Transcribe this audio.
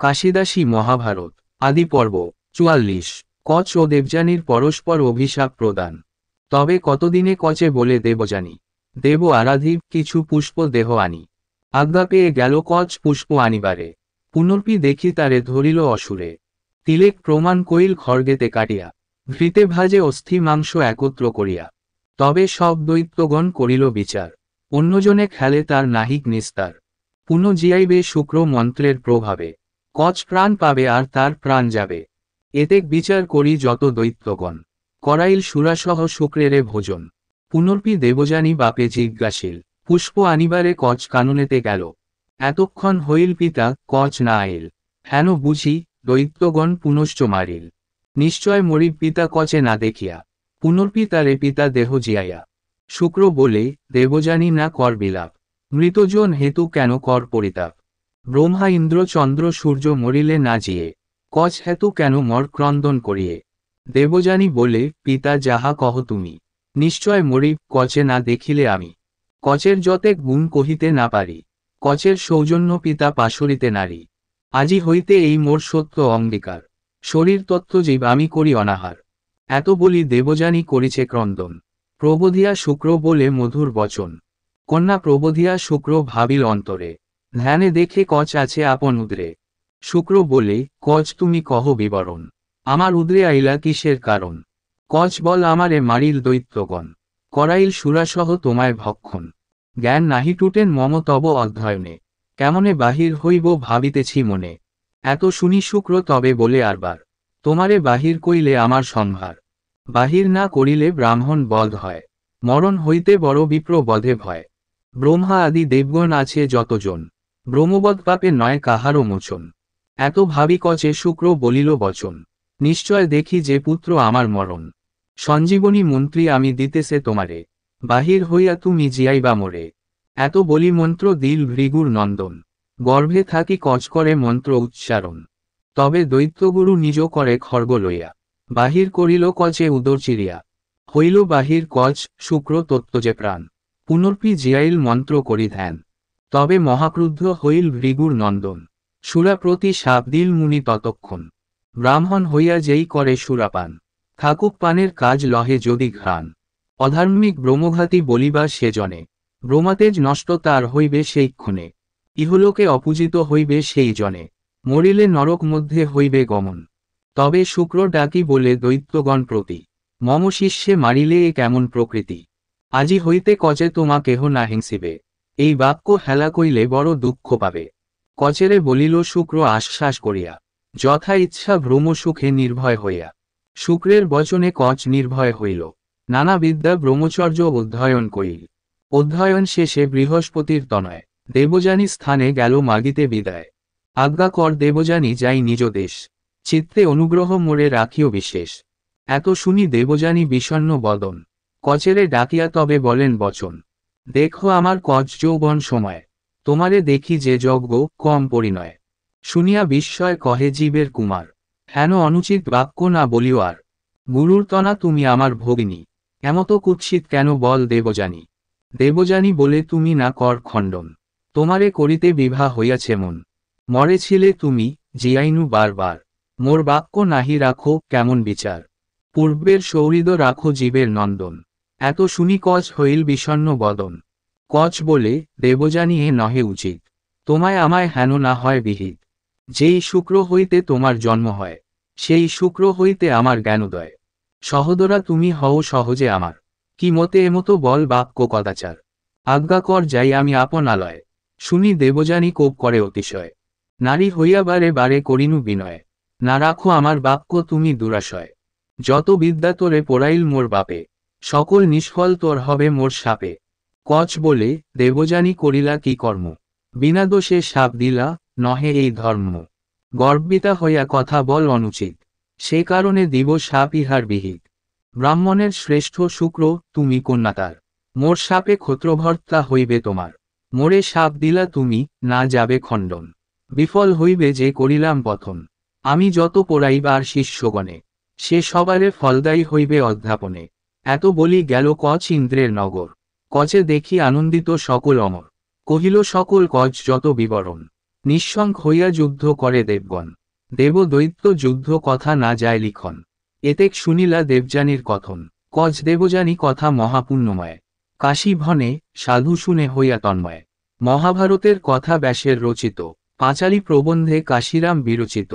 কাশিদাসী মহাভারত আদি পর্ব ৪৪। কচ ও দেবযানীর পরস্পর অভিশাপ প্রদান। তবে কতদিনে কচে বলে দেবযানী, দেব আরাধিব কিছু পুষ্প দেহ আনি। আজ্ঞা পেয়ে গেল কচ পুষ্প আনিবারে। পুনর্পি দেখি তারে ধরিল অসুরে। তিলেক প্রমাণ কইল খড়গেতে কাটিয়া, ঘৃতে ভাজে অস্থি মাংস একত্র করিয়া। তবে সব দৈত্যগণ করিল বিচার, অন্যজনে খেলে তার নাহিক নিস্তার। পুনঃ জিয়াইবে শুক্র মন্ত্রের প্রভাবে, কচ প্রাণ পাবে আর তার প্রাণ যাবে। এতেক বিচার করি যত দৈত্যগণ, করাইল সুরাসহ শুক্রেরে ভোজন। পুনর্পি দেবযানী বাপে জিজ্ঞাসিল, পুষ্প আনিবারে কচ কাননেতে গেল। এতক্ষণ হইল পিতা কচ না আইল, হেন বুঝি দৈত্যগণ পুনশ্চ মারিল। নিশ্চয় মরিব পিতা কচে না দেখিয়া, পুনর্পি তারে পিতা দেহ জিয়াইয়া। শুক্র বলে, দেবযানী না কর বিলাপ, মৃতজন হেতু কেন কর পরিতাপ। ব্রহ্মা ইন্দ্র চন্দ্র সূর্য মরিলে না জিয়ে, কচ হেতু কেন মর ক্রন্দন করিয়ে। দেবযানী বলে, পিতা যাহা কহ তুমি, নিশ্চয় মরিব কচে না দেখিলে আমি। কচের যতেক গুণ কহিতে না পারি, কচের সৌজন্য পিতা পাশরিতে নারী। আজি হইতে এই মোর সত্য অঙ্গীকার, শরীর তত্ত্বজীব আমি করি অনাহার। এত বলি দেবযানী করিছে ক্রন্দন, প্রবোধিয়া শুক্র বলে মধুর বচন। কন্যা প্রবোধিয়া শুক্র ভাবিল অন্তরে, ধ্যানে দেখে কচ আছে আপন উদ্রে। শুক্র বলে, কচ তুমি কহ বিবরণ, আমার উদ্রে আইলা কিসের কারণ। কচ বল আমারে মারিল দৈত্যগণ, করাইল সুরাসহ তোমায় ভক্ষণ। জ্ঞান নাহি টুটেন মম তব অধ্যয়নে, কেমনে বাহির হইব ভাবিতেছি মনে। এত শুনি শুক্র তবে বলে আরবার, তোমারে বাহির কইলে আমার সংহার। বাহির না করিলে ব্রাহ্মণ বধ হয়, মরণ হইতে বড় বিপ্র বধে ভয়। ব্রহ্মা আদি দেবগণ আছে যতজন, ব্রহ্মবধ পাপে নয় কাহারও মোচন। এত ভাবি কচে শুক্র বলিল বচন, নিশ্চয় দেখি যে পুত্র আমার মরণ। সঞ্জীবনী মন্ত্রী আমি দিতেছে তোমারে, বাহির হইয়া তুমি জিয়াইবা মোরে। এত বলি মন্ত্র দিল ভৃগুর নন্দন, গর্ভে থাকি কচ করে মন্ত্র উচ্চারণ। তবে দৈত্যগুরু নিজ করে খর্গ লইয়া, বাহির করিল কচে উদর চিরিয়া। হইল বাহির কচ শুক্র তত্ত্বজে প্রাণ, পুনর্পি জিয়াইল মন্ত্র করি ধ্যান। তবে মহাক্রুদ্ধ হইল ভৃগুর নন্দন, সুরা প্রতি শাপ দিল মুনি ততক্ষণ। ব্রাহ্মণ হইয়া যেই করে সুরাপান, থাকুক পানের কাজ লহে যদি ঘ্রাণ। অধার্মিক ব্রহ্মঘাতী বলিবা সে জনে, ব্রহ্মাতেজ নষ্ট তার হইবে সেই ক্ষণে। ইহলোকে অপূজিত হইবে সেই জনে, মরিলে নরক মধ্যে হইবে গমন। তবে শুক্র ডাকি বলে দৈত্যগণ প্রতি, মম শিষ্যে মারিলে এ কেমন প্রকৃতি। আজি হইতে কচে তোমা কেহ না হিংসিবে, এই বাক্য হেলা কইলে বড় দুঃখ পাবে। কচেরে বলিল শুক্র আশ্বাস করিয়া, যথা ইচ্ছা ভ্রম সুখে নির্ভয় হইয়া। শুক্রের বচনে কচ নির্ভয় হইল, নানা বিদ্যা ব্রহ্মচর্য অধ্যয়ন করিল। অধ্যয়ন শেষে বৃহস্পতির তনয়, দেবযানী স্থানে গেল মাগিতে বিদায়। আজ্ঞা কর দেবযানী যাই নিজ দেশ, চিত্তে অনুগ্রহ মোরে রাখিও বিশেষ। এত শুনি দেবযানী বিষণ্ণ বদন, কচেরে ডাকিয়া তবে বলেন বচন। দেখো আমার কচ যৌবন সময়, তোমারে দেখি যে যজ্ঞ কম পরিণয়। শুনিয়া বিস্ময় কহে জীবের কুমার, হেন অনুচিত বাক্য না বলিও আর। গুরুর তনা তুমি আমার ভগিনী, এমত কুৎসিত কেন বল দেবযানী। দেবযানী বলে তুমি না কর খণ্ডন, তোমারে করিতে বিভা হইয়াছে মন। মরেছিলে তুমি জিয়াইনু বারবার, মোর বাক্য নাহি রাখো কেমন বিচার। পূর্বের সৌহৃদ রাখো জীবের নন্দন। এত শুনি কচ হইল বিষণ্ণ বদন। কচ বলে, দেবযানী এ নহে উচিত, তোমায় আমায় হেন না হয় বিহিত। যেই শুক্র হইতে তোমার জন্ম হয়, সেই শুক্র হইতে আমার জ্ঞানোদয়। সহোদরা তুমি হও সহজে আমার, কি মতে এমতো বল বাক্য কদাচার। আজ্ঞা কর যাই আমি আপন আলয়। শুনি দেবযানী কোপ করে অতিশয়, নারী হইয়া বারে বারে করিনু বিনয়। না রাখো আমার বাক্য তুমি দুরাশয়, যত বিদ্যা তোরে পোড়াইল মোর বাপে, সকল নিষ্ফল তোর হবে মোর শাপে। কচ বলে, দেবযানী করিলা কি কর্ম, বিনা দোষে শাপ দিলা, নহে এই ধর্ম। গর্বিতা হইয়া কথা বল অনুচিত, সে কারণে দিব শাপ ইহার বিহিত। ব্রাহ্মণের শ্রেষ্ঠ শুক্র তুমি কন্যা তার, মোর শাপে ক্ষত্রভর্তা হইবে তোমার। মোরে শাপ দিলা তুমি, না যাবে খণ্ডন, বিফল হইবে যে করিলাম পথন। আমি যত পড়াইবার শিষ্যগণে, সে সবারে ফলদায়ী হইবে অধ্যাপনে। এত বলি গেল কচ ইন্দ্রের নগর, কচে দেখি আনন্দিত সকল অমর। কহিল সকল কচ যত বিবরণ, নিঃশঙ্ক হইয়া যুদ্ধ করে দেবগণ। দেব দৈত্য যুদ্ধ কথা না যায় লিখন। এতেক শুনিলা দেবযানীর কথন। কজ দেবযানী কথা মহাপুণ্যময়। কাশী ভনে সাধু শুনে হইয়া তন্ময়। মহাভারতের কথা ব্যাসের রচিত। পাঁচালী প্রবন্ধে কাশীরাম বিরচিত।